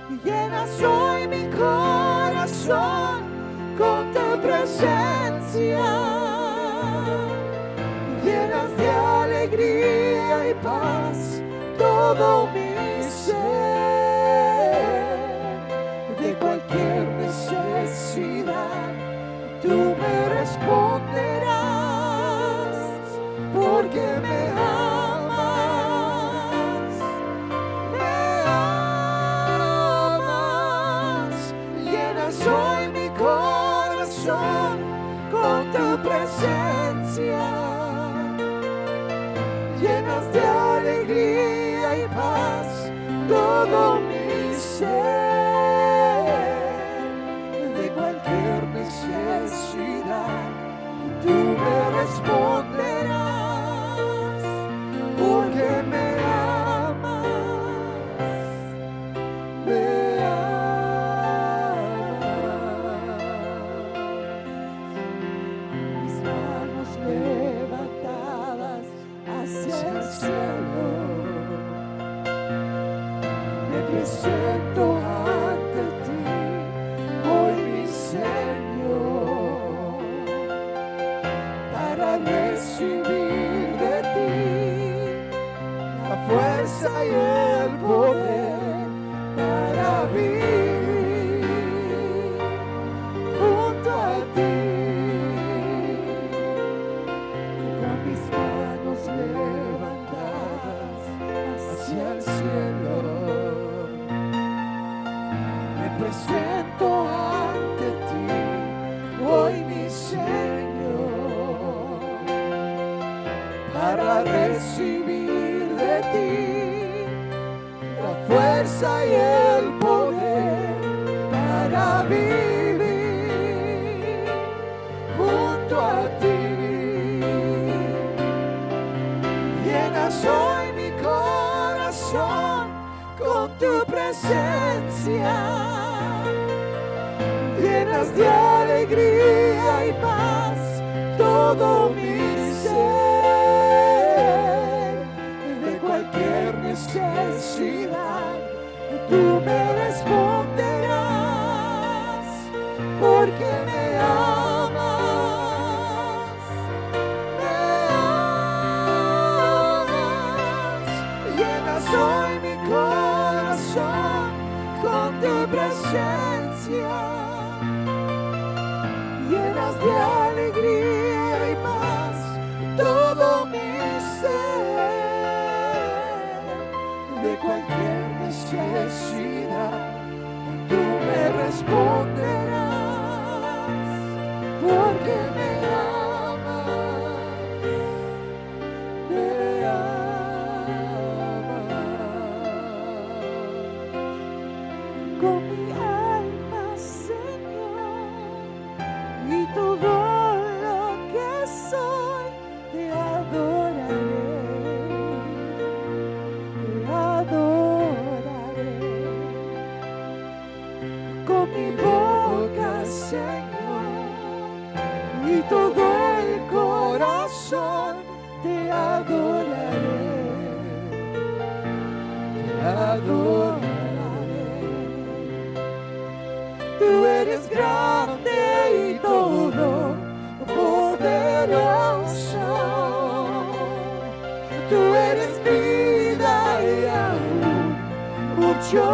Llenas hoy mi corazón con tu presencia. Llenas de alegría y paz todo mi ser. De cualquier necesidad tú me responderás, porque me amas, llenas hoy mi corazón con tu presencia, llenas de alegría y paz todo mi ser. De cualquier necesidad tú me responderás, porque me amas, me amas. Mis manos levantadas hacia el cielo, me presento ante ti, hoy mi Señor, para recibir de ti la fuerza y el poder para vivir junto a ti. Con mis manos levantadas hacia el cielo, me presento ante ti, hoy mi Señor, para recibir de ti la fuerza y el poder para vivir junto a ti. Llenas hoy mi corazón con tu presencia, llenas de alegría y paz todo mi ser. De cualquier necesidad tú me responderás, porque me amas, me amas. Llenas hoy mi corazón con tu presencia, llenas de alegría y paz todo mi ser. De cualquier necesidad tú me responderás, porque me amas, me amas. Con mi alma, Señor, y todo lo que soy, te adoraré, te adoraré. Con mi boca, Señor, y todo el corazón, te adoraré, te adoraré. Tú eres grande y todo poderoso. Tú eres vida y aún mucho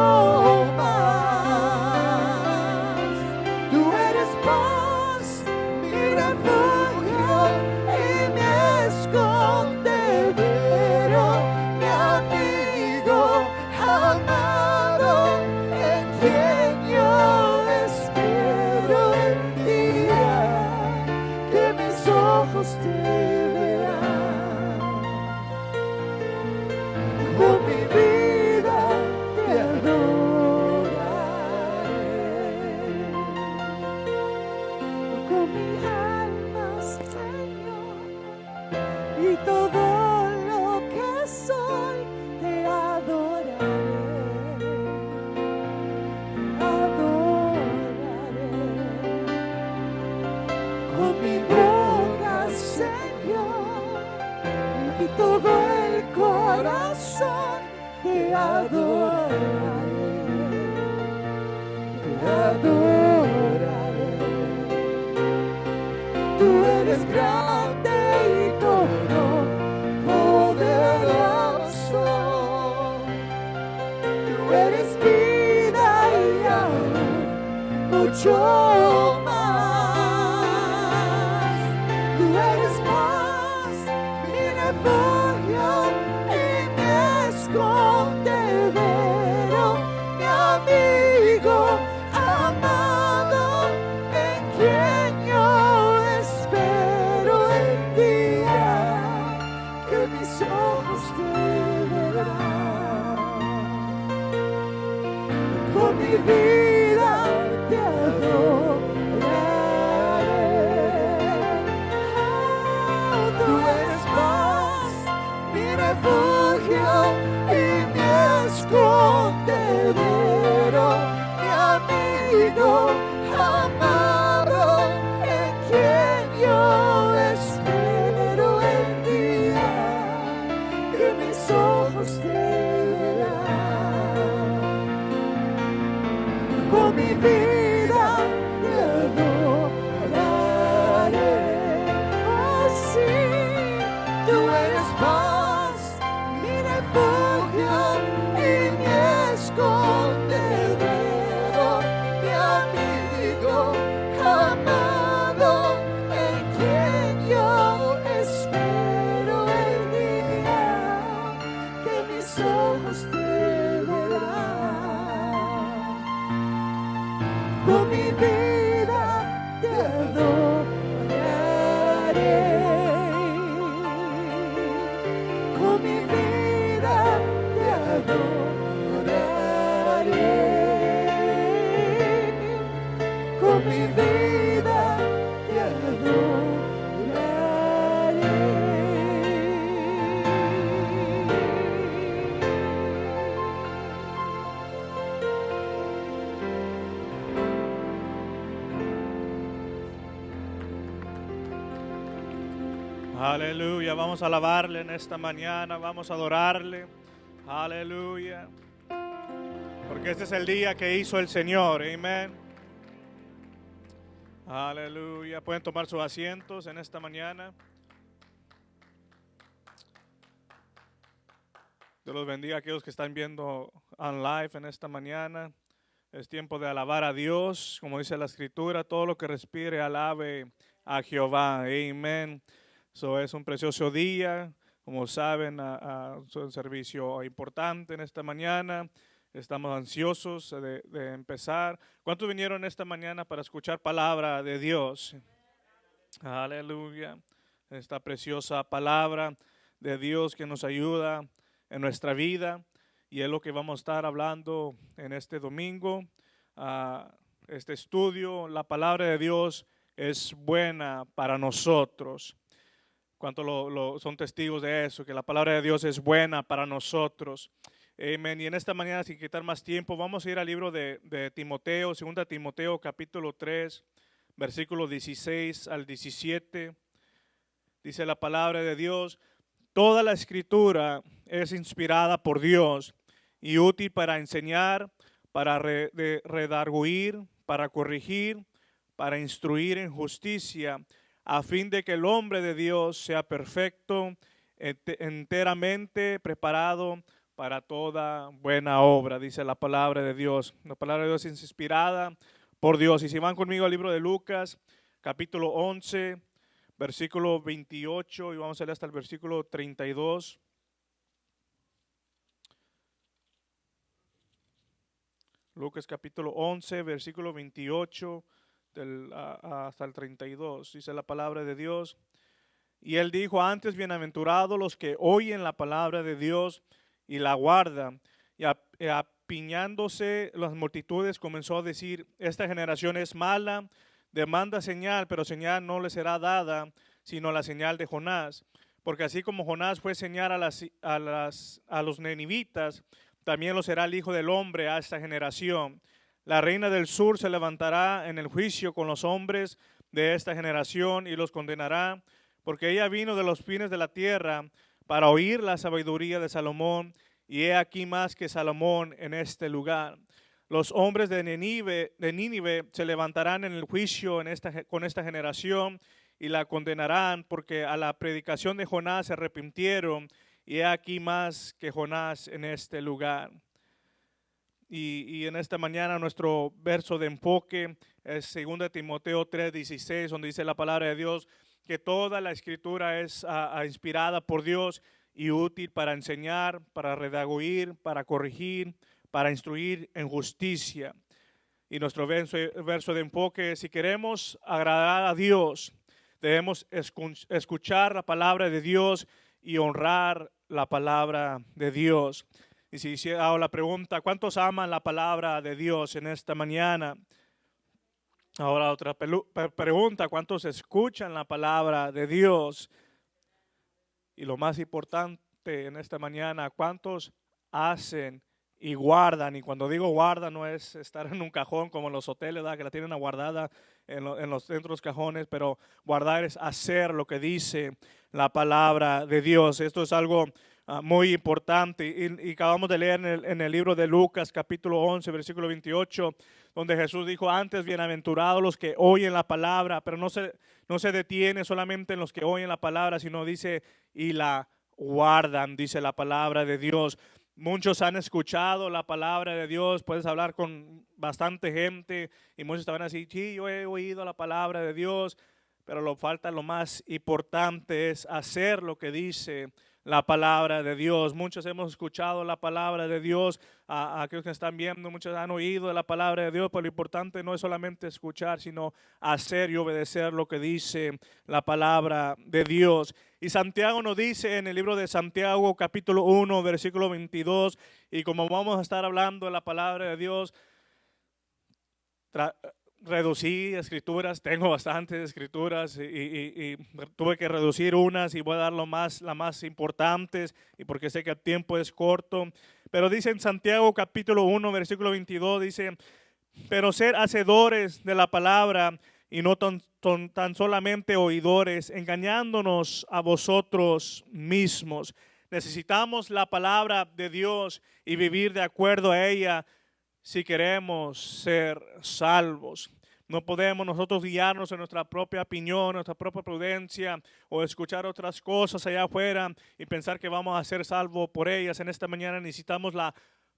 más. Tú eres paz, mi refugio y mi escondedero, mi amigo amado, en quien yo espero el día que mis ojos te verán. Con mi vida te adoro. mucho más. Tú eres más, mi refugio y mi escondedero, mi amigo amado, en quien yo espero el día que mis ojos te verán. Con mi vida te adoraré. Oh, tú eres más, mi refugio y mi escondedero, mi amigo amado, en quien yo espero el día que mis ojos te verán. Con mi vida te adoraré. Oh sí, tú eres paz, mi refugio y mi escondedero, mi amigo amado, en quien yo espero el día que mis ojos te verán. Con mi vida te adoraré. Con mi vida te adoraré. Con mi vida te Aleluya, vamos a alabarle en esta mañana, vamos a adorarle. Aleluya. Porque este es el día que hizo el Señor, amén. Aleluya, pueden tomar sus asientos en esta mañana. Dios los bendiga a aquellos que están viendo on live en esta mañana. Es tiempo de alabar a Dios, como dice la Escritura, todo lo que respire alabe a Jehová, amén. So, es un precioso día, como saben, es un servicio importante en esta mañana. Estamos ansiosos de empezar. ¿Cuántos vinieron esta mañana para escuchar palabra de Dios? Aleluya. Esta preciosa palabra de Dios que nos ayuda en nuestra vida. Y es lo que vamos a estar hablando en este domingo. Este estudio, la palabra de Dios es buena para nosotros. ¿Cuántos son testigos de eso? Que la palabra de Dios es buena para nosotros. Amén. Y en esta mañana, sin quitar más tiempo, vamos a ir al libro de Timoteo, 2 Timoteo capítulo 3, versículos 16 al 17. Dice la palabra de Dios: toda la escritura es inspirada por Dios y útil para enseñar, para redarguir, para corregir, para instruir en justicia, a fin de que el hombre de Dios sea perfecto, enteramente preparado para toda buena obra, dice la palabra de Dios. La palabra de Dios es inspirada por Dios. Y si van conmigo al libro de Lucas, capítulo 11, versículo 28, y vamos a leer hasta el versículo 32. Lucas capítulo 11, versículo 28 hasta el 32, dice la palabra de Dios. Y él dijo: antes, bienaventurados los que oyen la palabra de Dios y la guardan. Y apiñándose las multitudes, comenzó a decir: esta generación es mala, demanda señal, pero señal no le será dada, sino la señal de Jonás. Porque así como Jonás fue señal a los ninivitas, también lo será el Hijo del Hombre a esta generación. La reina del sur se levantará en el juicio con los hombres de esta generación y los condenará, porque ella vino de los fines de la tierra para oír la sabiduría de Salomón, y he aquí más que Salomón en este lugar. Los hombres de Nínive se levantarán en el juicio con esta generación y la condenarán, porque a la predicación de Jonás se arrepintieron, y he aquí más que Jonás en este lugar. y en esta mañana nuestro verso de enfoque es 2 Timoteo 3:16, donde dice la palabra de Dios que toda la escritura es inspirada por Dios y útil para enseñar, para redarguir, para corregir, para instruir en justicia. Y nuestro verso de enfoque, si queremos agradar a Dios, debemos escuchar la palabra de Dios y honrar la palabra de Dios. Y si hago la pregunta, ¿cuántos aman la palabra de Dios en esta mañana? Ahora otra pregunta, ¿cuántos escuchan la palabra de Dios? Y lo más importante en esta mañana, ¿cuántos hacen y guardan? Y cuando digo guarda no es estar en un cajón como en los hoteles, ¿verdad? Que la tienen guardada en los centros cajones, pero guardar es hacer lo que dice la palabra de Dios. Esto es algo muy importante y acabamos de leer en el libro de Lucas capítulo 11 versículo 28, donde Jesús dijo antes, bienaventurados los que oyen la palabra, pero no se detiene solamente en los que oyen la palabra, sino dice y la guardan, dice la palabra de Dios. Muchos han escuchado la palabra de Dios, puedes hablar con bastante gente y muchos te van a decir, sí, yo he oído la palabra de Dios, pero lo más importante es hacer lo que dice la palabra de Dios. Muchos hemos escuchado la palabra de Dios, aquellos que están viendo, muchos han oído la palabra de Dios, pero lo importante no es solamente escuchar, sino hacer y obedecer lo que dice la palabra de Dios. Y Santiago nos dice en el libro de Santiago capítulo 1 versículo 22, y como vamos a estar hablando de la palabra de Dios, reducí escrituras, tengo bastantes escrituras y tuve que reducir unas y voy a dar las más importantes y porque sé que el tiempo es corto. Pero dice en Santiago capítulo 1 versículo 22, dice, pero ser hacedores de la palabra y no tan solamente oidores, engañándonos a vosotros mismos. Necesitamos la palabra de Dios y vivir de acuerdo a ella si queremos ser salvos. No podemos nosotros guiarnos en nuestra propia opinión, nuestra propia prudencia o escuchar otras cosas allá afuera y pensar que vamos a ser salvos por ellas. En esta mañana necesitamos la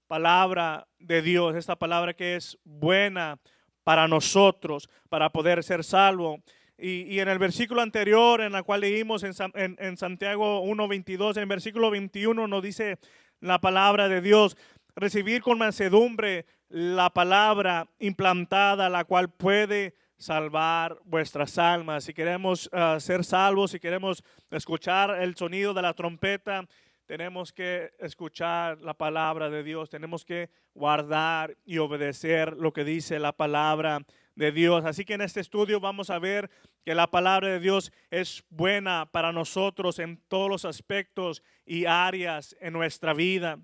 palabra de Dios, esta palabra que es buena para nosotros, para poder ser salvos. Y en el versículo anterior, en el cual leímos en Santiago 1:22, en el versículo 21 nos dice la palabra de Dios, recibir con mansedumbre la palabra implantada, la cual puede salvar vuestras almas. Si queremos ser salvos, si queremos escuchar el sonido de la trompeta, tenemos que escuchar la palabra de Dios, tenemos que guardar y obedecer lo que dice la palabra de Dios. Así que en este estudio vamos a ver que la palabra de Dios es buena para nosotros en todos los aspectos y áreas en nuestra vida.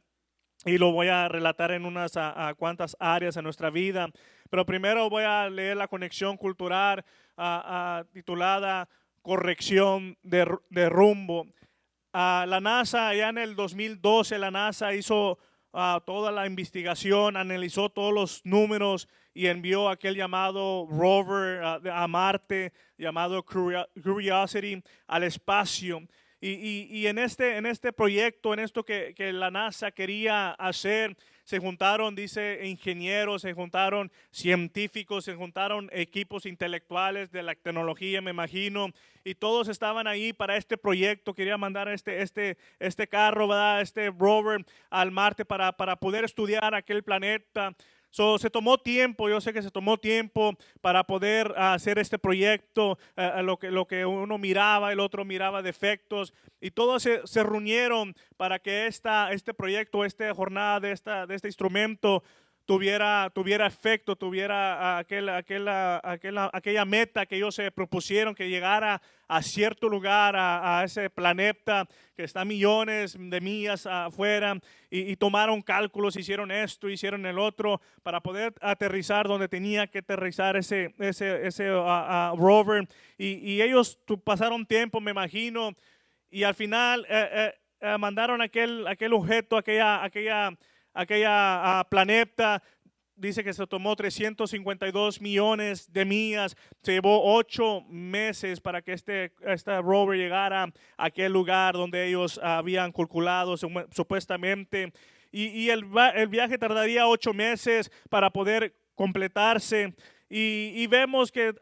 Y lo voy a relatar en unas cuantas áreas en nuestra vida. Pero primero voy a leer la conexión cultural titulada Corrección de rumbo. La NASA, ya en el 2012, la NASA hizo toda la investigación, analizó todos los números y envió aquel llamado rover a Marte, llamado Curiosity, al espacio. Y en este proyecto, en esto que la NASA quería hacer, se juntaron, dice, ingenieros, se juntaron científicos, se juntaron equipos intelectuales de la tecnología, me imagino, y todos estaban ahí para este proyecto. Quería mandar este carro, ¿verdad? Este rover al Marte para poder estudiar aquel planeta. Se tomó tiempo, yo sé que se tomó tiempo para poder hacer este proyecto, lo que uno miraba, el otro miraba defectos, y todos se reunieron para que este proyecto, esta jornada de este instrumento tuviera efecto, tuviera aquella meta que ellos se propusieron, que llegara a cierto lugar, a ese planeta que está millones de millas afuera, y tomaron cálculos, hicieron esto, hicieron el otro, para poder aterrizar donde tenía que aterrizar ese rover, y ellos pasaron tiempo, me imagino, y al final mandaron aquel objeto, aquella planeta. Dice que se tomó 352 millones de millas, se llevó 8 meses para que este rover llegara a aquel lugar donde ellos habían calculado supuestamente. y el viaje tardaría 8 meses para poder completarse. Y vemos que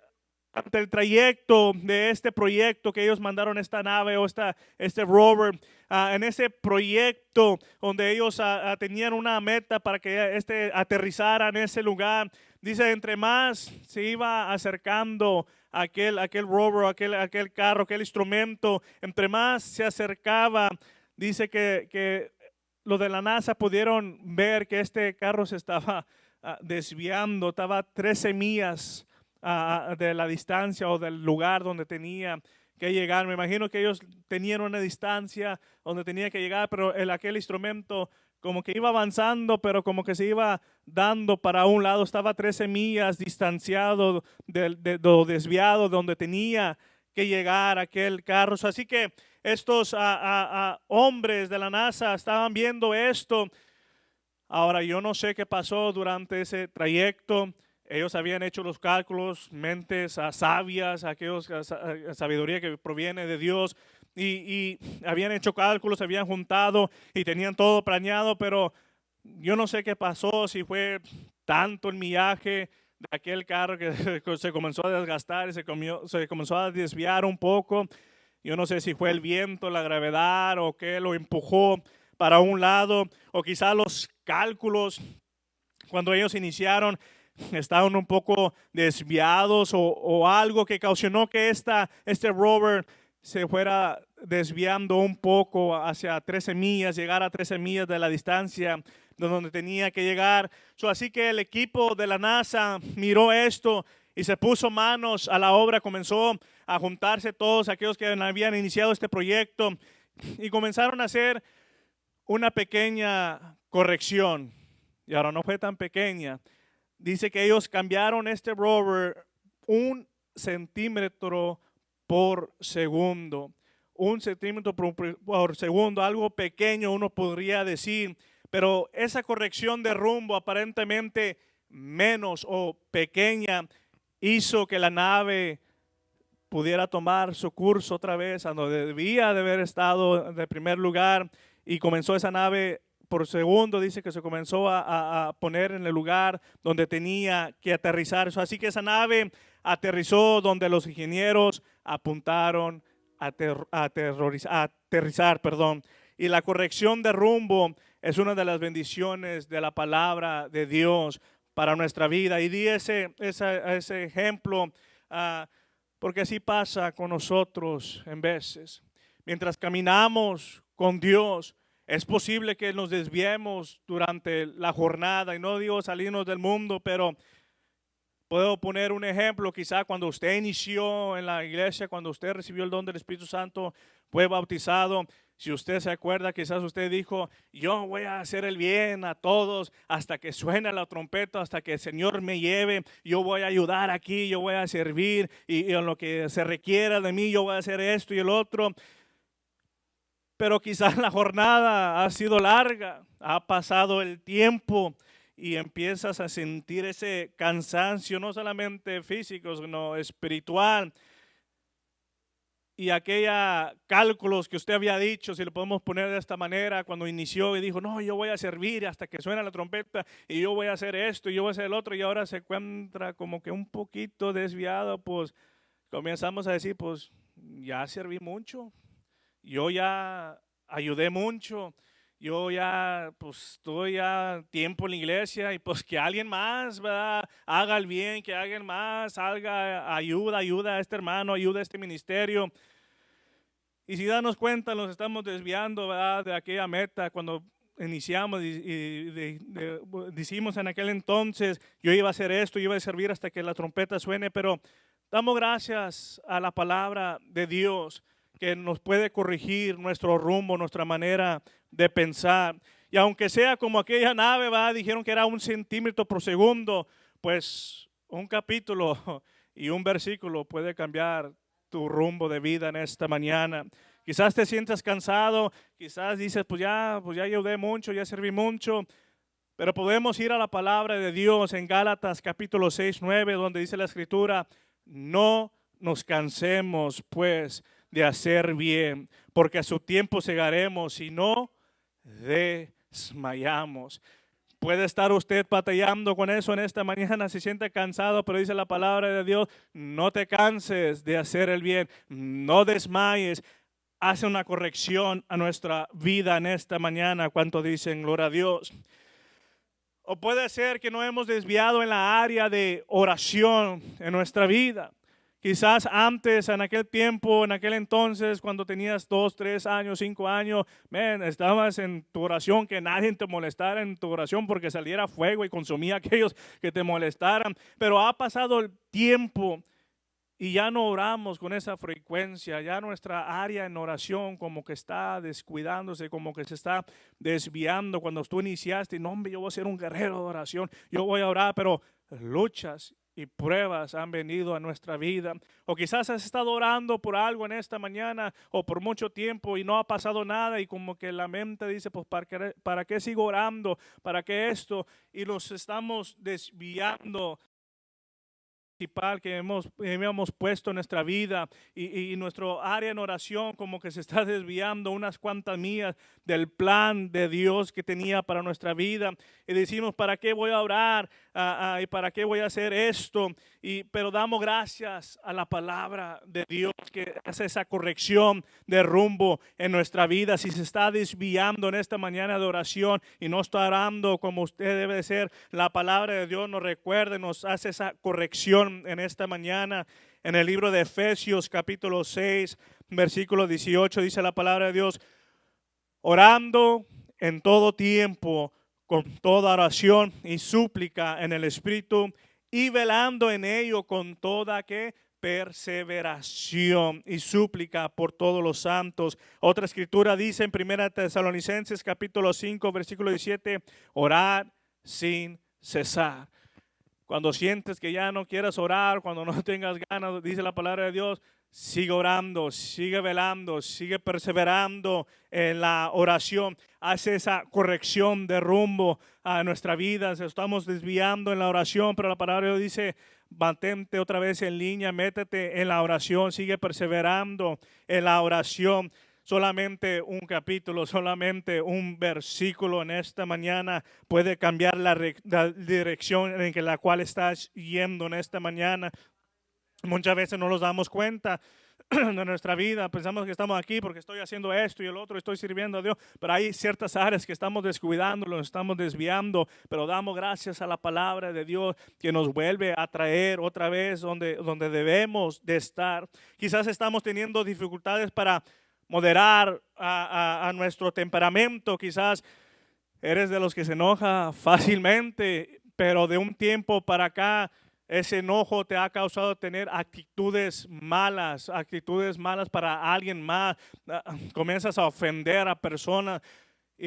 ante el trayecto de este proyecto que ellos mandaron esta nave o este rover, en ese proyecto donde ellos tenían una meta para que aterrizara en ese lugar, dice, entre más se iba acercando aquel rover, aquel carro, aquel instrumento, entre más se acercaba, dice que los de la NASA pudieron ver que este carro se estaba desviando, estaba 13 millas de la distancia o del lugar donde tenía que llegar. Me imagino que ellos tenían una distancia donde tenía que llegar, pero aquel instrumento como que iba avanzando, pero como que se iba dando para un lado, estaba 13 millas distanciado, desviado de donde tenía que llegar aquel carro. Así que estos hombres de la NASA estaban viendo esto. Ahora, yo no sé qué pasó durante ese trayecto. Ellos habían hecho los cálculos, mentes sabias, sabiduría que proviene de Dios, y habían hecho cálculos, habían juntado y tenían todo planeado, pero yo no sé qué pasó, si fue tanto el millaje de aquel carro que se comenzó a desgastar y se comenzó a desviar un poco. Yo no sé si fue el viento, la gravedad o qué lo empujó para un lado, o quizá los cálculos cuando ellos iniciaron estaban un poco desviados o algo que causó que este rover se fuera desviando un poco hacia 13 millas, llegar a 13 millas de la distancia de donde tenía que llegar. Así que el equipo de la NASA miró esto y se puso manos a la obra, comenzó a juntarse todos aquellos que habían iniciado este proyecto y comenzaron a hacer una pequeña corrección. Y ahora no fue tan pequeña. Dice que ellos cambiaron este rover 1 centímetro por segundo. 1 centímetro por segundo, algo pequeño uno podría decir, pero esa corrección de rumbo aparentemente menos o pequeña hizo que la nave pudiera tomar su curso otra vez a donde debía de haber estado de primer lugar, y comenzó esa nave por segundo, dice que se comenzó a poner en el lugar donde tenía que aterrizar. Así que esa nave aterrizó donde los ingenieros apuntaron a aterrizar. Y la corrección de rumbo es una de las bendiciones de la palabra de Dios para nuestra vida. Y di ese ejemplo porque así pasa con nosotros en veces. Mientras caminamos con Dios, es posible que nos desviemos durante la jornada, y no digo salirnos del mundo, pero puedo poner un ejemplo. Quizá cuando usted inició en la iglesia, cuando usted recibió el don del Espíritu Santo, fue bautizado. Si usted se acuerda, quizás usted dijo, yo voy a hacer el bien a todos hasta que suene la trompeta, hasta que el Señor me lleve. Yo voy a ayudar aquí, yo voy a servir y en lo que se requiera de mí, yo voy a hacer esto y el otro. Pero quizás la jornada ha sido larga, ha pasado el tiempo y empiezas a sentir ese cansancio, no solamente físico, sino espiritual. Y aquellos cálculos que usted había dicho, si lo podemos poner de esta manera, cuando inició y dijo, no, yo voy a servir hasta que suene la trompeta y yo voy a hacer esto y yo voy a hacer el otro, y ahora se encuentra como que un poquito desviado, pues comenzamos a decir, pues ya serví mucho. Yo ya ayudé mucho, yo ya pues estoy ya tiempo en la iglesia, y pues que alguien más, ¿verdad?, haga el bien, que alguien más haga, ayuda a este hermano, ayuda a este ministerio. Y si darnos cuenta, nos estamos desviando, ¿verdad?, de aquella meta cuando iniciamos y decimos en aquel entonces, yo iba a hacer esto, yo iba a servir hasta que la trompeta suene, pero damos gracias a la palabra de Dios que nos puede corregir nuestro rumbo, nuestra manera de pensar. Y aunque sea como aquella nave, ¿verdad?, dijeron que era 1 centímetro por segundo, pues un capítulo y un versículo puede cambiar tu rumbo de vida en esta mañana. Quizás te sientas cansado, quizás dices, pues ya ayudé mucho, ya serví mucho, pero podemos ir a la palabra de Dios en Gálatas capítulo 6, 9, donde dice la Escritura, no nos cansemos pues de hacer bien, porque a su tiempo segaremos, y no de desmayamos. Puede estar usted batallando con eso en esta mañana, se siente cansado, pero dice la palabra de Dios, no te canses de hacer el bien, no desmayes. Hace una corrección a nuestra vida en esta mañana. ¿Cuánto dicen gloria a Dios? O puede ser que no hemos desviado en la área de oración en nuestra vida. Quizás antes, en aquel tiempo, en aquel entonces, cuando tenías 2, 3 años, 5 años, estabas en tu oración, que nadie te molestara en tu oración porque saliera fuego y consumía a aquellos que te molestaran. Pero ha pasado el tiempo y ya no oramos con esa frecuencia, ya nuestra área en oración como que está descuidándose, como que se está desviando. Cuando tú iniciaste, no hombre, yo voy a ser un guerrero de oración, yo voy a orar, pero luchas y pruebas han venido a nuestra vida. O quizás has estado orando por algo en esta mañana o por mucho tiempo y no ha pasado nada y como que la mente dice, pues ¿para qué sigo orando? ¿Para qué esto? Y nos estamos desviando que hemos puesto en nuestra vida y nuestro área en oración como que se está desviando unas cuantas millas del plan de Dios que tenía para nuestra vida y decimos, ¿para qué voy a orar? ¿Y para qué voy a hacer esto? Pero damos gracias a la palabra de Dios que hace esa corrección de rumbo en nuestra vida. Si se está desviando en esta mañana de oración y no está orando como usted debe de ser, la palabra de Dios nos recuerda, nos hace esa corrección en esta mañana. En el libro de Efesios capítulo 6, versículo 18 dice la palabra de Dios, orando en todo tiempo, con toda oración y súplica en el Espíritu y velando en ello con toda perseveración y súplica por todos los santos. Otra escritura dice en 1 Tesalonicenses capítulo 5 versículo 17, orad sin cesar. Cuando sientes que ya no quieras orar, cuando no tengas ganas, dice la palabra de Dios, sigue orando, sigue velando, sigue perseverando en la oración. Hace esa corrección de rumbo a nuestra vida. Se estamos desviando en la oración, pero la palabra de Dios dice, mantente otra vez en línea, métete en la oración, sigue perseverando en la oración. Solamente un capítulo, solamente un versículo en esta mañana puede cambiar la dirección en la cual estás yendo en esta mañana. Muchas veces no nos damos cuenta de nuestra vida, pensamos que estamos aquí porque estoy haciendo esto y el otro, estoy sirviendo a Dios, pero hay ciertas áreas que estamos descuidando, nos estamos desviando, pero damos gracias a la palabra de Dios que nos vuelve a traer otra vez donde debemos de estar. Quizás estamos teniendo dificultades para moderar a nuestro temperamento, quizás eres de los que se enoja fácilmente, pero de un tiempo para acá ese enojo te ha causado tener actitudes malas para alguien más. Comienzas a ofender a personas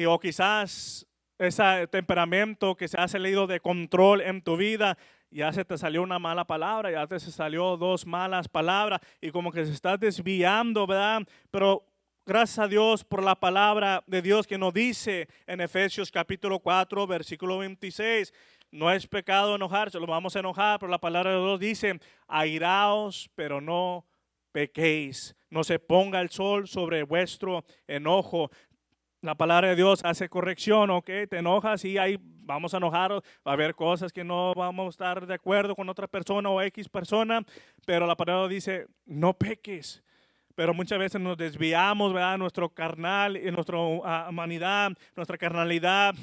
o quizás ese temperamento que se ha salido de control en tu vida, ya se te salió una mala palabra, ya te se salió 2 malas palabras y como que se está desviando, ¿verdad? Pero gracias a Dios por la palabra de Dios que nos dice en Efesios capítulo 4, versículo 26, no es pecado enojarse, lo vamos a enojar, pero la palabra de Dios dice, airaos, pero no pequéis, no se ponga el sol sobre vuestro enojo. La palabra de Dios hace corrección, ¿ok? Te enojas y ahí vamos a enojarnos, va a haber cosas que no vamos a estar de acuerdo con otra persona o X persona, pero la palabra dice, no peques. Pero muchas veces nos desviamos, ¿verdad? Nuestro carnal, nuestra humanidad, nuestra carnalidad,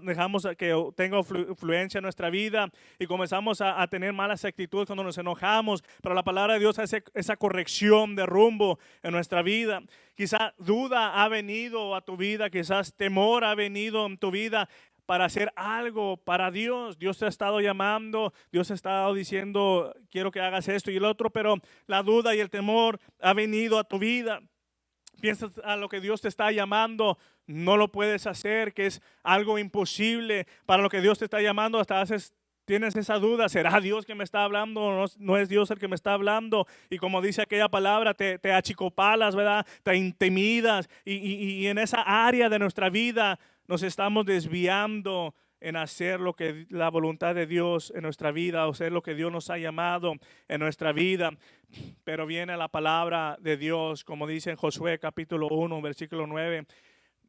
dejamos que tenga influencia en nuestra vida y comenzamos a tener malas actitudes cuando nos enojamos. Pero la palabra de Dios hace esa corrección de rumbo en nuestra vida. Quizás duda ha venido a tu vida, quizás temor ha venido en tu vida para hacer algo para Dios. Dios te ha estado llamando, Dios te ha estado diciendo, quiero que hagas esto y el otro, pero la duda y el temor ha venido a tu vida. Piensas a lo que Dios te está llamando, no lo puedes hacer, que es algo imposible para lo que Dios te está llamando, hasta tienes esa duda, ¿será Dios que me está hablando o no es Dios el que me está hablando? Y como dice aquella palabra, te achicopalas, ¿verdad? Te intimidas y en esa área de nuestra vida nos estamos desviando en hacer lo que la voluntad de Dios en nuestra vida, o hacer lo que Dios nos ha llamado en nuestra vida. Pero viene la palabra de Dios, como dice en Josué capítulo 1, versículo 9,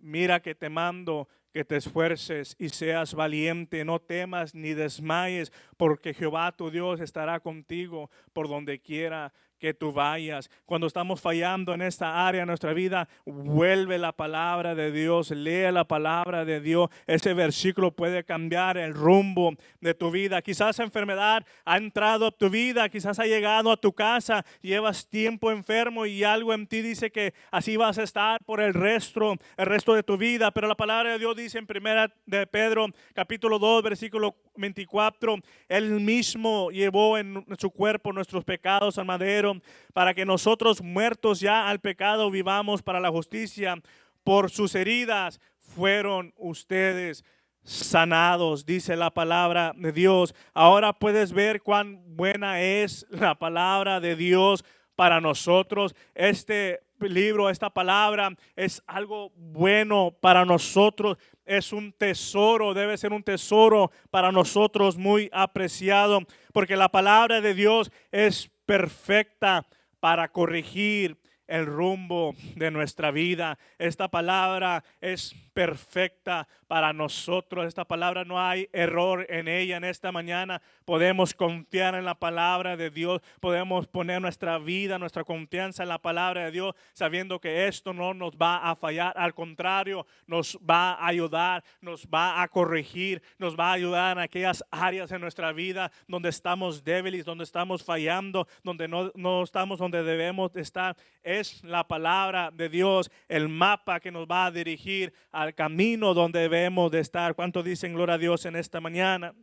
mira que te mando que te esfuerces y seas valiente, no temas ni desmayes, porque Jehová tu Dios estará contigo por donde quiera que tú vayas. Cuando estamos fallando en esta área de nuestra vida, vuelve la palabra de Dios, lee la palabra de Dios. Ese versículo puede cambiar el rumbo de tu vida. Quizás enfermedad ha entrado a tu vida, quizás ha llegado a tu casa, llevas tiempo enfermo y algo en ti dice que así vas a estar por el resto de tu vida. Pero la palabra de Dios dice en 1 de Pedro, capítulo 2, versículo 24, Él mismo llevó en su cuerpo nuestros pecados al madero, para que nosotros, muertos ya al pecado, vivamos para la justicia. Por sus heridas fueron ustedes sanados, dice la palabra de Dios. Ahora puedes ver cuán buena es la palabra de Dios para nosotros. Este libro, esta palabra es algo bueno para nosotros. Es un tesoro, debe ser un tesoro para nosotros muy apreciado, porque la palabra de Dios es perfecta para corregir el rumbo de nuestra vida. Esta palabra es perfecta para nosotros. Esta palabra no hay error en ella. En esta mañana podemos confiar en la palabra de Dios. Podemos poner nuestra vida, nuestra confianza en la palabra de Dios, sabiendo que esto no nos va a fallar. Al contrario, nos va a ayudar, nos va a corregir, nos va a ayudar en aquellas áreas de nuestra vida donde estamos débiles, donde estamos fallando, donde no estamos donde debemos estar. Es la palabra de Dios el mapa que nos va a dirigir al camino donde debemos de estar. ¿Cuánto dicen gloria a Dios en esta mañana?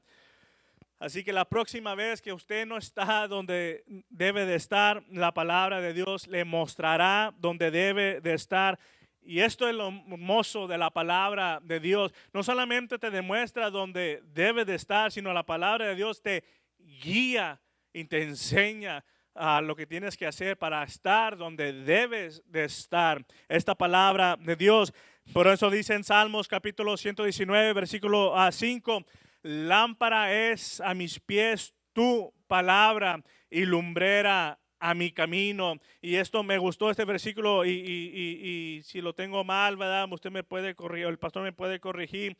Así que la próxima vez que usted no está donde debe de estar, la palabra de Dios le mostrará donde debe de estar. Y esto es lo hermoso de la palabra de Dios. No solamente te demuestra donde debe de estar, sino la palabra de Dios te guía y te enseña a lo que tienes que hacer para estar donde debes de estar. Esta palabra de Dios, por eso dice en Salmos capítulo 119, versículo 5, lámpara es a mis pies tu palabra y lumbrera a mi camino. Y esto me gustó, este versículo, y si lo tengo mal, ¿verdad? Usted me puede corregir, el pastor me puede corregir.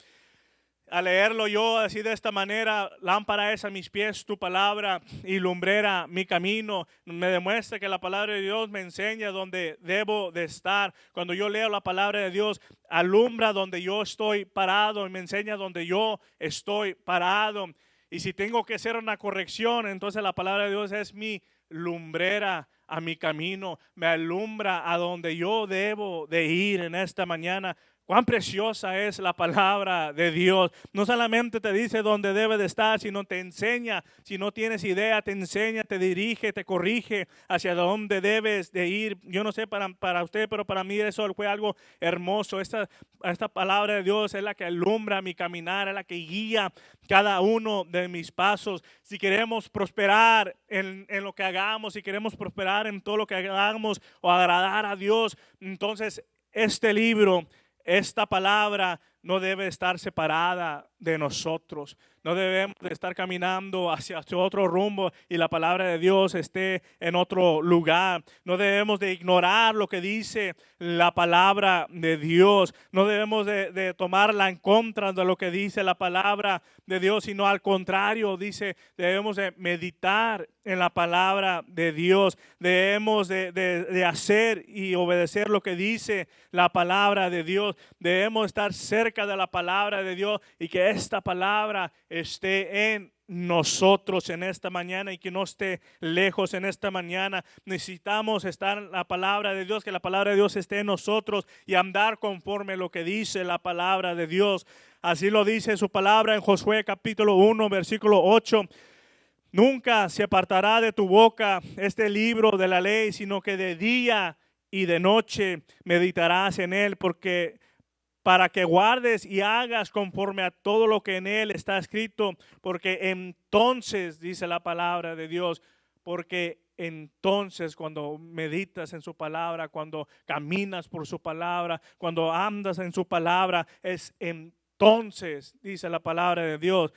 Al leerlo yo así de esta manera, lámpara es a mis pies tu palabra y lumbrera mi camino. Me demuestra que la palabra de Dios me enseña dónde debo de estar. Cuando yo leo la palabra de Dios, alumbra donde yo estoy parado y me enseña donde yo estoy parado. Y si tengo que hacer una corrección, entonces la palabra de Dios es mi lumbrera a mi camino. Me alumbra a donde yo debo de ir en esta mañana. Cuán preciosa es la palabra de Dios. No solamente te dice dónde debe de estar, sino te enseña. Si no tienes idea, te enseña, te dirige, te corrige hacia dónde debes de ir. Yo no sé para usted, pero para mí eso fue algo hermoso. Esta palabra de Dios es la que alumbra mi caminar, es la que guía cada uno de mis pasos. Si queremos prosperar en lo que hagamos, si queremos prosperar en todo lo que hagamos o agradar a Dios, entonces este libro, esta palabra no debe estar separada de nosotros. No debemos de estar caminando hacia otro rumbo y la palabra de Dios esté en otro lugar. No debemos de ignorar lo que dice la palabra de Dios. No debemos de tomarla en contra de lo que dice la palabra de Dios, sino al contrario, dice, debemos de meditar en la palabra de Dios. Debemos de hacer y obedecer lo que dice la palabra de Dios. Debemos estar cerca de la palabra de Dios y que esta palabra esté en nosotros en esta mañana y que no esté lejos en esta mañana. Necesitamos estar en la palabra de Dios, que la palabra de Dios esté en nosotros y andar conforme a lo que dice la palabra de Dios. Así lo dice su palabra en Josué capítulo 1, versículo 8. Nunca se apartará de tu boca este libro de la ley, sino que de día y de noche meditarás en él, para que guardes y hagas conforme a todo lo que en él está escrito, porque entonces, dice la palabra de Dios, porque entonces cuando meditas en su palabra, cuando caminas por su palabra, cuando andas en su palabra, es entonces, dice la palabra de Dios.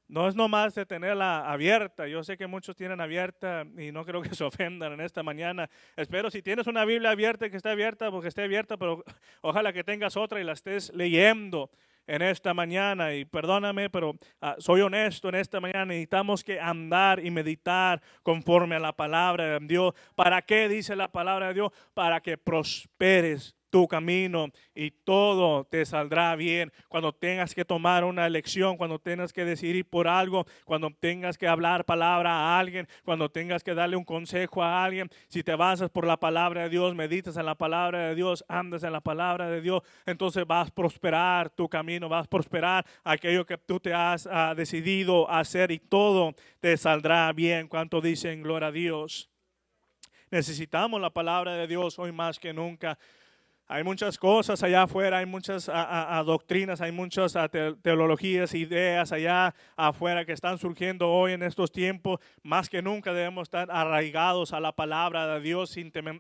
No es nomás de tenerla abierta. Yo sé que muchos tienen abierta y no creo que se ofendan en esta mañana. Espero si tienes una Biblia abierta, que esté abierta, porque esté abierta, pero ojalá que tengas otra y la estés leyendo. en esta mañana, y perdóname, pero soy honesto en esta mañana, necesitamos que andar y meditar conforme a la palabra de Dios. ¿Para qué dice la palabra de Dios? Para que prosperes tu camino y todo te saldrá bien. Cuando tengas que tomar una elección, cuando tengas que decidir por algo, cuando tengas que hablar palabra a alguien, cuando tengas que darle un consejo a alguien, si te basas por la palabra de Dios, meditas en la palabra de Dios, andas en la palabra de Dios, entonces vas a prosperar tu camino, vas a prosperar aquello que tú te has decidido hacer y todo te saldrá bien. ¿Cuánto dicen gloria a Dios? Necesitamos la palabra de Dios hoy más que nunca. Hay muchas cosas allá afuera, hay muchas doctrinas, hay muchas teologías, ideas allá afuera que están surgiendo hoy en estos tiempos. Más que nunca debemos estar arraigados a la palabra de Dios sin temer.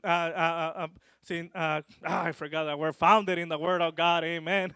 I forgot that we're founded in the word of God, amen.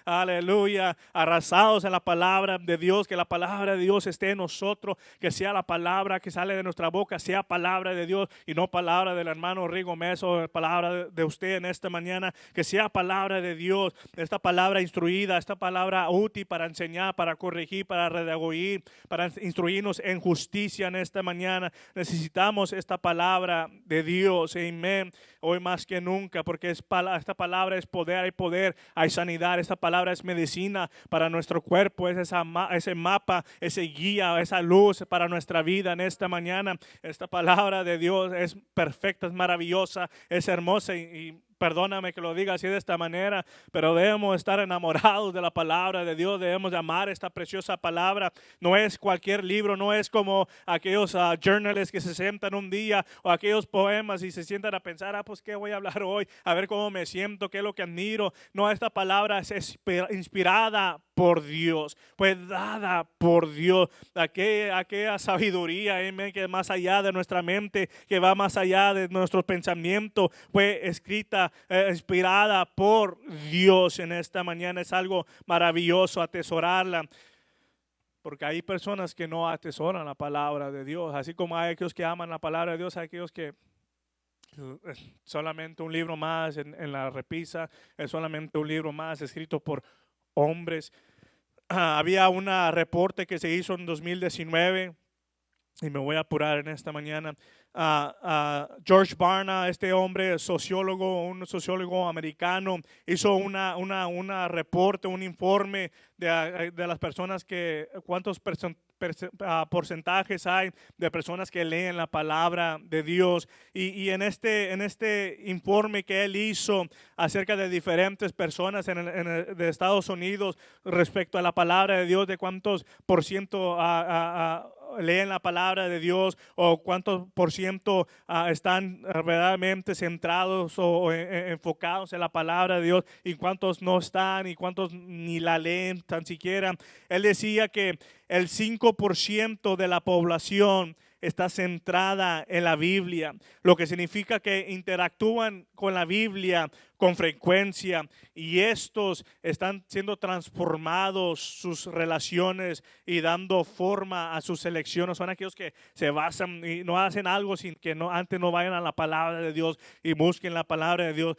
Aleluya, arrasados en la palabra de Dios, que la palabra de Dios esté en nosotros, que sea la palabra que sale de nuestra boca, sea palabra de Dios y no palabra del hermano Rigo Meso, palabra de usted en esta mañana, que sea palabra de Dios, esta palabra instruida, esta palabra útil para enseñar, para corregir, para redarguir, para instruirnos en justicia en esta mañana. Necesitamos esta palabra de Dios, amén, hoy más que nunca, porque esta palabra es poder, hay poder, hay sanidad. Esta palabra es medicina para nuestro cuerpo, es ese mapa, ese guía, esa luz para nuestra vida en esta mañana. Esta palabra de Dios es perfecta, es maravillosa, es hermosa y perdóname que lo diga así de esta manera, pero debemos estar enamorados de la palabra de Dios, debemos amar esta preciosa palabra. No es cualquier libro, no es como aquellos journalists que se sientan un día o aquellos poemas y se sientan a pensar, pues qué voy a hablar hoy, a ver cómo me siento, qué es lo que admiro. No, esta palabra es inspirada por Dios, pues dada por Dios, aquella sabiduría, que es más allá de nuestra mente, que va más allá de nuestros pensamientos, fue escrita, inspirada por Dios en esta mañana. Es algo maravilloso atesorarla, porque hay personas que no atesoran la palabra de Dios, así como hay aquellos que aman la palabra de Dios, hay aquellos que solamente un libro más en la repisa, es solamente un libro más escrito por hombres. Había un reporte que se hizo en 2019 y me voy a apurar en esta mañana. George Barna, este hombre sociólogo, un sociólogo americano, hizo un reporte, un informe de las personas cuántos porcentajes hay de personas que leen la palabra de Dios. Y en este informe que él hizo acerca de diferentes personas de Estados Unidos respecto a la palabra de Dios, de cuántos por ciento leen la palabra de Dios o cuántos por ciento están verdaderamente centrados o enfocados en la palabra de Dios y cuántos no están y cuántos ni la leen tan siquiera. Él decía que el 5% de la población está centrada en la Biblia, lo que significa que interactúan con la Biblia con frecuencia y estos están siendo transformados sus relaciones y dando forma a sus elecciones. Son aquellos que se basan y no hacen algo sin que antes no vayan a la palabra de Dios y busquen la palabra de Dios.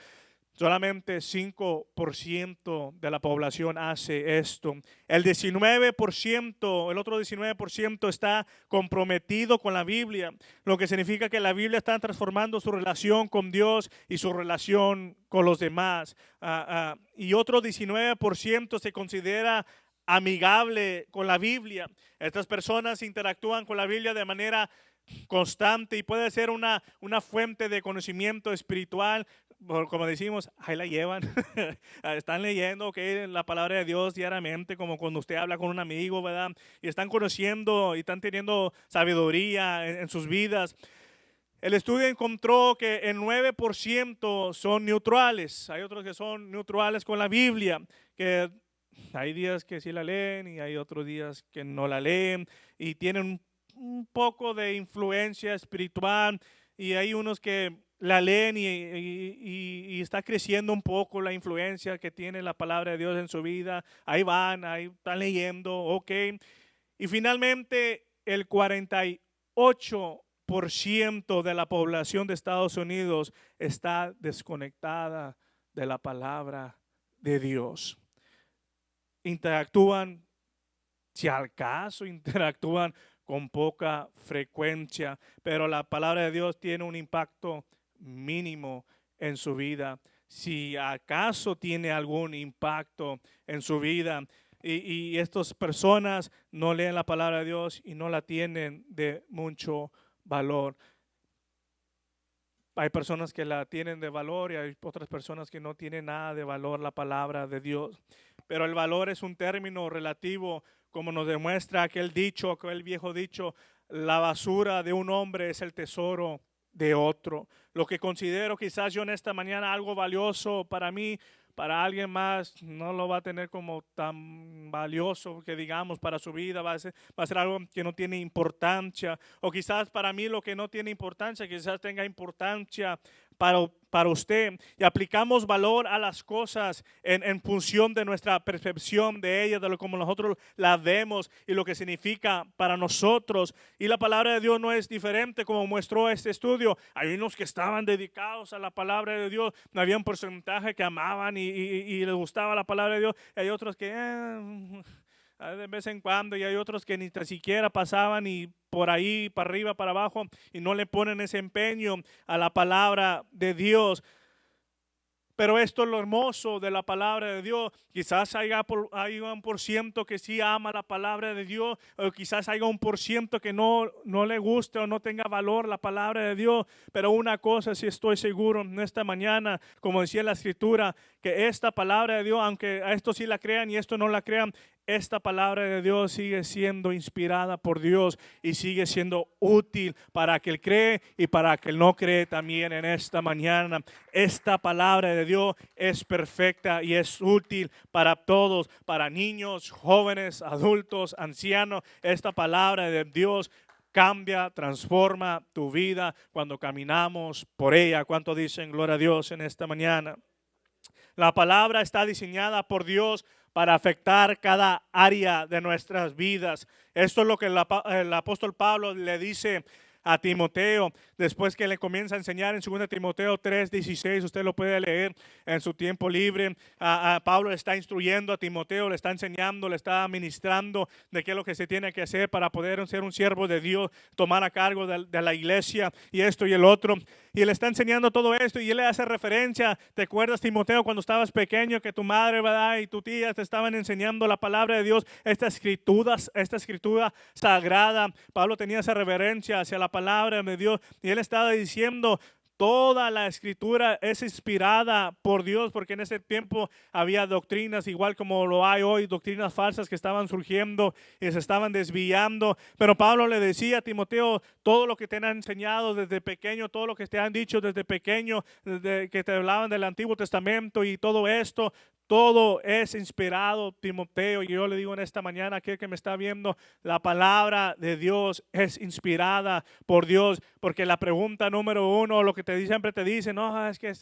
Solamente 5% de la población hace esto. El otro 19% está comprometido con la Biblia, lo que significa que la Biblia está transformando su relación con Dios y su relación con los demás. Y otro 19% se considera amigable con la Biblia. Estas personas interactúan con la Biblia de manera constante y puede ser una fuente de conocimiento espiritual. Como decimos, ahí la llevan, están leyendo la palabra de Dios diariamente, como cuando usted habla con un amigo, ¿verdad? Y están conociendo y están teniendo sabiduría en sus vidas. El estudio encontró que el 9% son neutrales. Hay otros que son neutrales con la Biblia, que hay días que sí la leen y hay otros días que no la leen y tienen un poco de influencia espiritual, y hay unos que la leen y está creciendo un poco la influencia que tiene la palabra de Dios en su vida. Ahí están leyendo, ok. Y finalmente el 48% de la población de Estados Unidos está desconectada de la palabra de Dios. interactúan, si al caso interactúan con poca frecuencia, pero la palabra de Dios tiene un impacto mínimo en su vida. Si acaso tiene algún impacto en su vida y estas personas no leen la palabra de Dios y no la tienen de mucho valor. Hay personas que la tienen de valor y hay otras personas que no tienen nada de valor la palabra de Dios. Pero el valor es un término relativo, como nos demuestra aquel dicho, aquel viejo dicho, la basura de un hombre es el tesoro de otro. Lo que considero quizás yo en esta mañana algo valioso para mí, para alguien más no lo va a tener como tan valioso que digamos para su vida, va a ser algo que no tiene importancia. O quizás para mí lo que no tiene importancia, quizás tenga importancia para usted. Y aplicamos valor a las cosas en función de nuestra percepción de ellas, de lo como nosotros la vemos y lo que significa para nosotros. Y la palabra de Dios no es diferente, como mostró este estudio. Hay unos que estaban dedicados a la palabra de Dios, no había un porcentaje que amaban y les gustaba la palabra de Dios. Y hay otros que de vez en cuando, y hay otros que ni siquiera pasaban y por ahí, para arriba, para abajo, y no le ponen ese empeño a la palabra de Dios. Pero esto es lo hermoso de la palabra de Dios. Quizás haya un por ciento que sí ama la palabra de Dios, o quizás haya un por ciento que no le guste o no tenga valor la palabra de Dios. Pero una cosa sí estoy seguro en esta mañana, como decía la Escritura, que esta palabra de Dios, aunque a esto sí la crean y esto no la crean, esta palabra de Dios sigue siendo inspirada por Dios y sigue siendo útil para aquel cree y para aquel no cree también en esta mañana. Esta palabra de Dios es perfecta y es útil para todos, para niños, jóvenes, adultos, ancianos. Esta palabra de Dios cambia, transforma tu vida cuando caminamos por ella. ¿Cuánto dicen gloria a Dios en esta mañana? La palabra está diseñada por Dios para afectar cada área de nuestras vidas. Esto es lo que el apóstol Pablo le dice a Timoteo, después que le comienza a enseñar en 2 Timoteo 3:16, usted lo puede leer en su tiempo libre. Pablo le está instruyendo a Timoteo, le está enseñando, le está ministrando de qué es lo que se tiene que hacer para poder ser un siervo de Dios, tomar a cargo de la iglesia y esto y el otro. Y le está enseñando todo esto y él le hace referencia. ¿Te acuerdas, Timoteo, cuando estabas pequeño, que tu madre, ¿verdad?, y tu tía te estaban enseñando la palabra de Dios, esta escritura sagrada? Pablo tenía esa reverencia hacia la palabra de Dios y él estaba diciendo, toda la escritura es inspirada por Dios, porque en ese tiempo había doctrinas, igual como lo hay hoy, doctrinas falsas que estaban surgiendo y se estaban desviando. Pero Pablo le decía a Timoteo, todo lo que te han enseñado desde pequeño, todo lo que te han dicho desde pequeño, desde que te hablaban del Antiguo Testamento y todo esto, todo es inspirado, Timoteo. Y yo le digo en esta mañana, aquel que me está viendo, la palabra de Dios es inspirada por Dios. Porque la pregunta número uno, lo que siempre te dicen, no, es que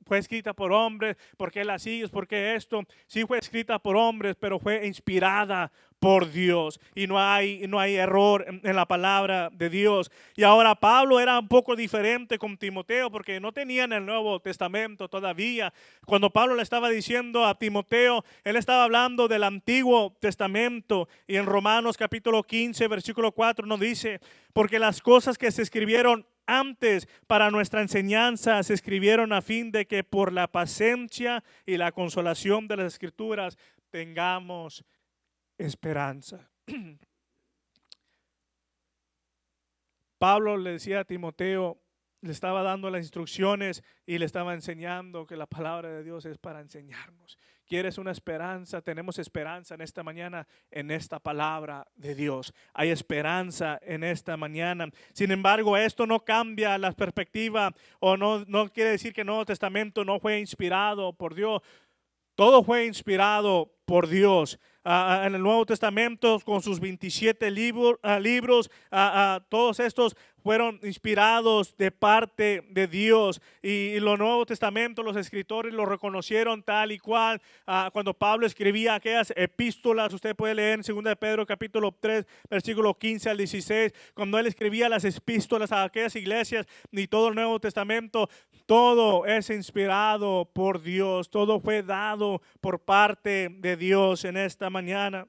fue escrita por hombres, ¿por qué la sigues? ¿Por qué esto? Sí fue escrita por hombres, pero fue inspirada por Dios. Y no hay error en la palabra de Dios. Y ahora Pablo era un poco diferente con Timoteo, porque no tenían el Nuevo Testamento todavía. Cuando Pablo le estaba diciendo a Timoteo, él estaba hablando del Antiguo Testamento. Y en Romanos capítulo 15, versículo 4 nos dice, porque las cosas que se escribieron antes para nuestra enseñanza se escribieron a fin de que por la paciencia y la consolación de las Escrituras tengamos esperanza. Pablo le decía a Timoteo, le estaba dando las instrucciones y le estaba enseñando que la palabra de Dios es para enseñarnos. ¿Quieres una esperanza? Tenemos esperanza en esta mañana en esta palabra de Dios. Hay esperanza en esta mañana. Sin embargo, esto no cambia la perspectiva o no quiere decir que el Nuevo Testamento no fue inspirado por Dios. Todo fue inspirado por Dios. En el Nuevo Testamento, con sus 27 libros, todos estos fueron inspirados de parte de Dios. Y los Nuevos Testamentos, los escritores lo reconocieron tal y cual. Cuando Pablo escribía aquellas epístolas, usted puede leer en 2 de Pedro capítulo 3, versículo 15 al 16, cuando él escribía las epístolas a aquellas iglesias y todo el Nuevo Testamento, todo es inspirado por Dios, todo fue dado por parte de Dios en esta mañana.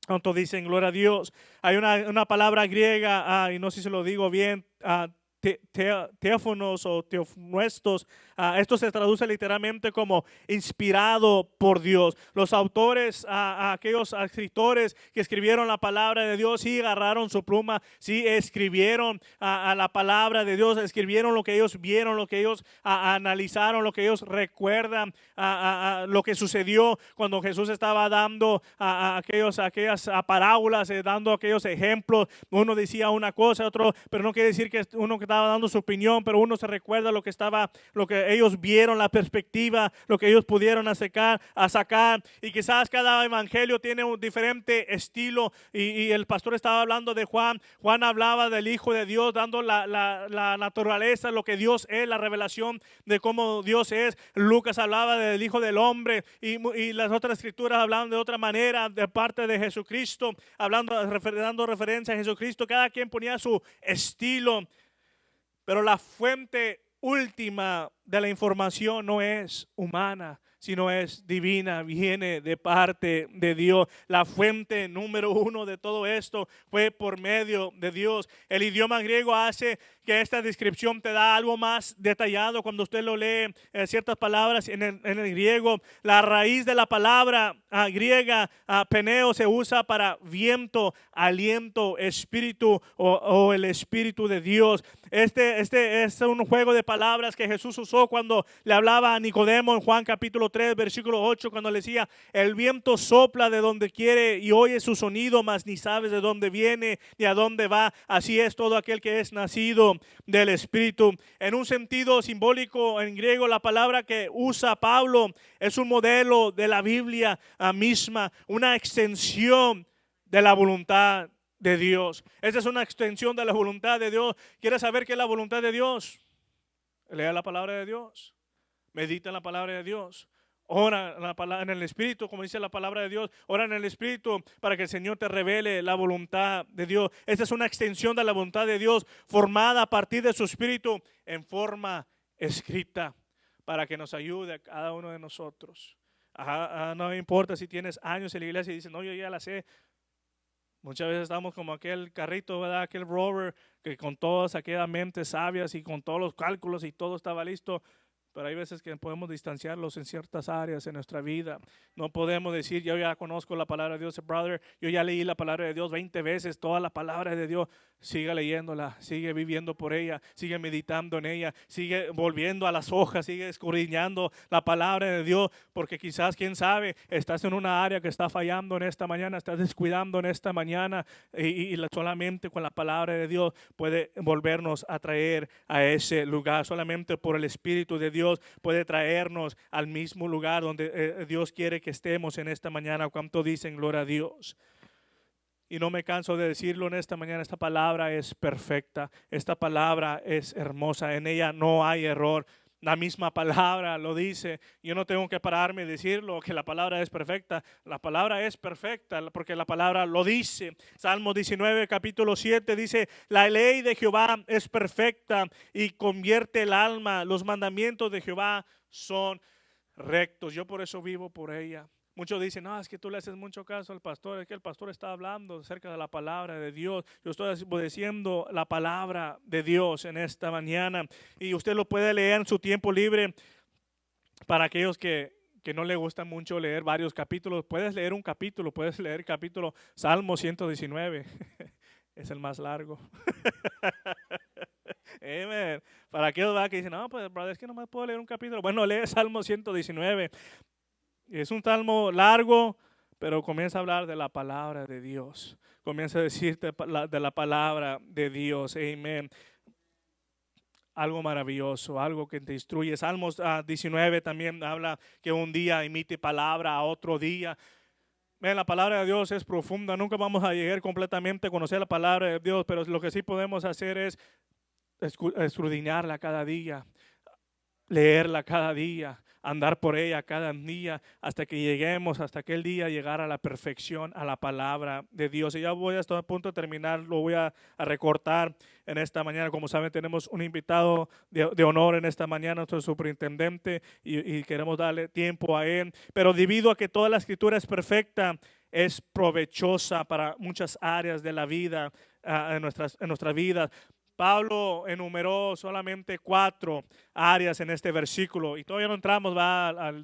Entonces dicen, gloria a Dios. Hay una palabra griega, y no sé si lo digo bien, teófonos o teofuestos. Esto se traduce literalmente como inspirado por Dios. Los autores, aquellos escritores que escribieron la palabra de Dios, sí agarraron su pluma, sí escribieron a la palabra de Dios, escribieron lo que ellos vieron, lo que ellos analizaron, lo que ellos recuerdan, lo que sucedió cuando Jesús estaba dando aquellas parábolas, dando aquellos ejemplos. Uno decía una cosa, otro, pero no quiere decir que uno que estaba dando su opinión, pero uno se recuerda lo que ellos vieron, la perspectiva, lo que ellos pudieron sacar. Y quizás cada evangelio tiene un diferente estilo. Y el pastor estaba hablando de Juan. Juan hablaba del Hijo de Dios, dando la naturaleza, lo que Dios es, la revelación de cómo Dios es. Lucas hablaba del Hijo del Hombre, y las otras escrituras hablaban de otra manera, de parte de Jesucristo, dando referencia a Jesucristo. Cada quien ponía su estilo, pero la fuente última de la información no es humana, sino es divina, viene de parte de Dios. La fuente número uno de todo esto fue por medio de Dios. El idioma griego hace que esta descripción te da algo más detallado cuando usted lo lee, ciertas palabras en el griego. La raíz de la palabra griega, peneo, se usa para viento, aliento, espíritu o el espíritu de Dios. Este es un juego de palabras que Jesús usó cuando le hablaba a Nicodemo en Juan capítulo 3, versículo 8, cuando le decía, el viento sopla de donde quiere y oye su sonido, mas ni sabes de dónde viene ni a dónde va. Así es todo aquel que es nacido del Espíritu. En un sentido simbólico, en griego, la palabra que usa Pablo es un modelo de la Biblia misma, una extensión de la voluntad de Dios. Esa es una extensión de la voluntad de Dios. ¿Quieres saber qué es la voluntad de Dios? Lea la palabra de Dios, medita en la palabra de Dios, ora en el Espíritu, como dice la palabra de Dios, ora en el Espíritu para que el Señor te revele la voluntad de Dios. Esta es una extensión de la voluntad de Dios formada a partir de su Espíritu en forma escrita para que nos ayude a cada uno de nosotros. No importa si tienes años en la iglesia y dices, no, yo ya la sé. Muchas veces estamos como aquel carrito, ¿verdad? Aquel rover que con todas aquellas mentes sabias y con todos los cálculos y todo estaba listo. Pero hay veces que podemos distanciarlos en ciertas áreas en nuestra vida. No podemos decir, yo ya conozco la palabra de Dios, brother, yo ya leí la palabra de Dios 20 veces, toda la palabra de Dios. Sigue leyéndola, sigue viviendo por ella, sigue meditando en ella, sigue volviendo a las hojas, sigue escudriñando la palabra de Dios, porque quizás, quién sabe, estás en una área que está fallando en esta mañana, estás descuidando en esta mañana y solamente con la palabra de Dios puede volvernos a traer a ese lugar. Solamente por el Espíritu de Dios puede traernos al mismo lugar donde Dios quiere que estemos en esta mañana. ¿Cuánto dicen gloria a Dios? Y no me canso de decirlo en esta mañana, esta palabra es perfecta, esta palabra es hermosa, en ella no hay error. La misma palabra lo dice. Yo no tengo que pararme y decirlo que la palabra es perfecta. La palabra es perfecta porque la palabra lo dice. Salmo 19, capítulo 7 dice, la ley de Jehová es perfecta y convierte el alma. Los mandamientos de Jehová son rectos. Yo por eso vivo por ella. Muchos dicen, no, es que tú le haces mucho caso al pastor, es que el pastor está hablando acerca de la palabra de Dios. Yo estoy obedeciendo la palabra de Dios en esta mañana. Y usted lo puede leer en su tiempo libre. Para aquellos que no le gusta mucho leer varios capítulos, puedes leer un capítulo, puedes leer el capítulo Salmo 119. Es el más largo. Amen. Para aquellos que dicen, no, pues, brother, es que no me puedo leer un capítulo. Bueno, lee Salmo 119. Es un salmo largo, pero comienza a hablar de la palabra de Dios. Comienza a decirte de la palabra de Dios. Amén. Algo maravilloso, algo que te instruye. Salmos 19 también habla que un día emite palabra a otro día. La palabra de Dios es profunda. Nunca vamos a llegar completamente a conocer la palabra de Dios, pero lo que sí podemos hacer es escudriñarla cada día, leerla cada día, andar por ella cada día, hasta que lleguemos, hasta aquel día llegar a la perfección, a la palabra de Dios. Y ya voy a estar a punto de terminar, lo voy a recortar en esta mañana. Como saben, tenemos un invitado de honor en esta mañana, nuestro superintendente, y queremos darle tiempo a él. Pero debido a que toda la escritura es perfecta, es provechosa para muchas áreas de la vida, en nuestras vidas. Pablo enumeró solamente 4 áreas en este versículo y todavía no entramos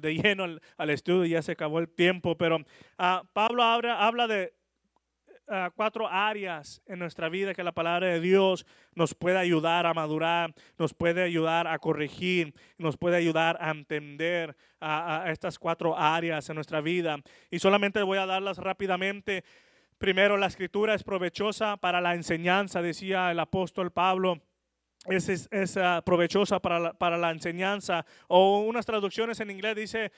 de lleno al estudio, ya se acabó el tiempo, pero Pablo habla de 4 áreas en nuestra vida que la palabra de Dios nos puede ayudar a madurar, nos puede ayudar a corregir, nos puede ayudar a entender a estas 4 áreas en nuestra vida. Y solamente voy a darlas rápidamente. Primero, la escritura es provechosa para la enseñanza, decía el apóstol Pablo. Es provechosa para la enseñanza. O unas traducciones en inglés dice,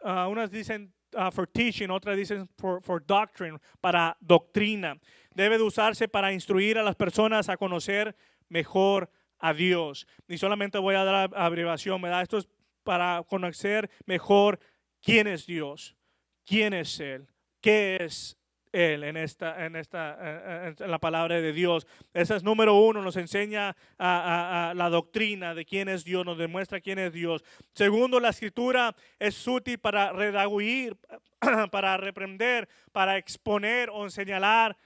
unas dicen for teaching, otras dicen for doctrine, para doctrina. Debe de usarse para instruir a las personas a conocer mejor a Dios. Y solamente voy a dar la abreviación, ¿verdad? Esto es para conocer mejor quién es Dios, quién es Él, qué es Él en la palabra de Dios. Ese es número 1, nos enseña a la doctrina de quién es Dios, nos demuestra quién es Dios. Segundo, la escritura es útil para redarguir, para reprender, para exponer o señalar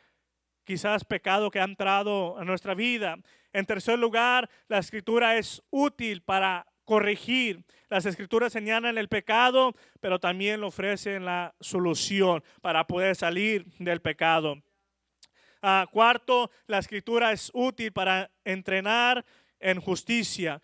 quizás pecado que ha entrado a nuestra vida. En tercer lugar, la escritura es útil para corregir. Las escrituras señalan el pecado, pero también le ofrecen la solución para poder salir del pecado. Cuarto, la escritura es útil para entrenar en justicia.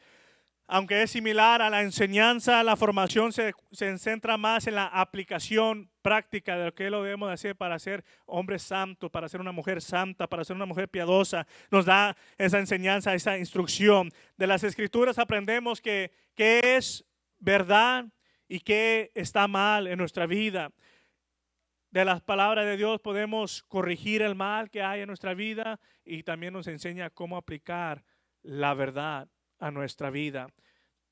Aunque es similar a la enseñanza, la formación se centra más en la aplicación práctica de lo que lo debemos hacer para ser hombre santo, para ser una mujer santa, para ser una mujer piadosa. Nos da esa enseñanza, esa instrucción. De las escrituras aprendemos qué es verdad y qué está mal en nuestra vida. De las palabras de Dios podemos corregir el mal que hay en nuestra vida y también nos enseña cómo aplicar la verdad a nuestra vida.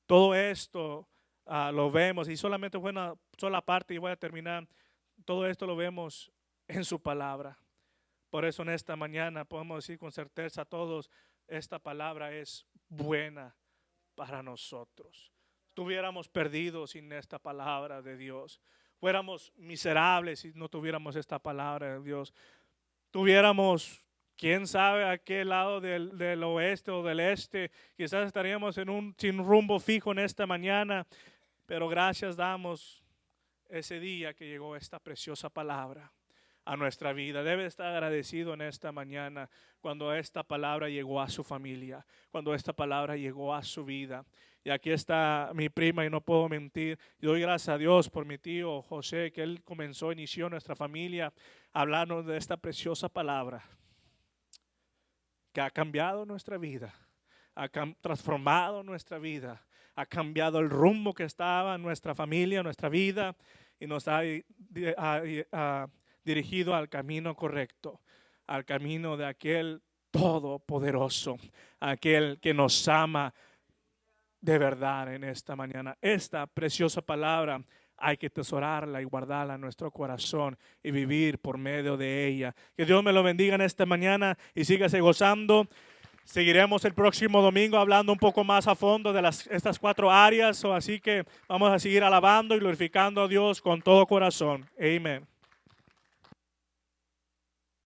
Todo esto lo vemos, y solamente fue una sola parte y voy a terminar. Todo esto lo vemos en su palabra. Por eso en esta mañana podemos decir con certeza a todos, esta palabra es buena para nosotros. Estuviéramos perdidos sin esta palabra de Dios. Fuéramos miserables si no tuviéramos esta palabra de Dios. Tuviéramos, quién sabe a qué lado del oeste o del este, quizás estaríamos sin rumbo fijo en esta mañana, pero gracias damos ese día que llegó esta preciosa palabra a nuestra vida. Debe estar agradecido en esta mañana cuando esta palabra llegó a su familia, cuando esta palabra llegó a su vida. Y aquí está mi prima y no puedo mentir. Yo doy gracias a Dios por mi tío José, que él inició nuestra familia hablando de esta preciosa palabra que ha cambiado nuestra vida, ha transformado nuestra vida, ha cambiado el rumbo que estaba en nuestra familia, nuestra vida, y nos ha dirigido al camino correcto, al camino de aquel todopoderoso, aquel que nos ama de verdad en esta mañana. Esta preciosa palabra hay que atesorarla y guardarla en nuestro corazón y vivir por medio de ella. Que Dios me lo bendiga en esta mañana y sígase gozando. Seguiremos el próximo domingo hablando un poco más a fondo de estas 4 áreas. Así que vamos a seguir alabando y glorificando a Dios con todo corazón. Amén.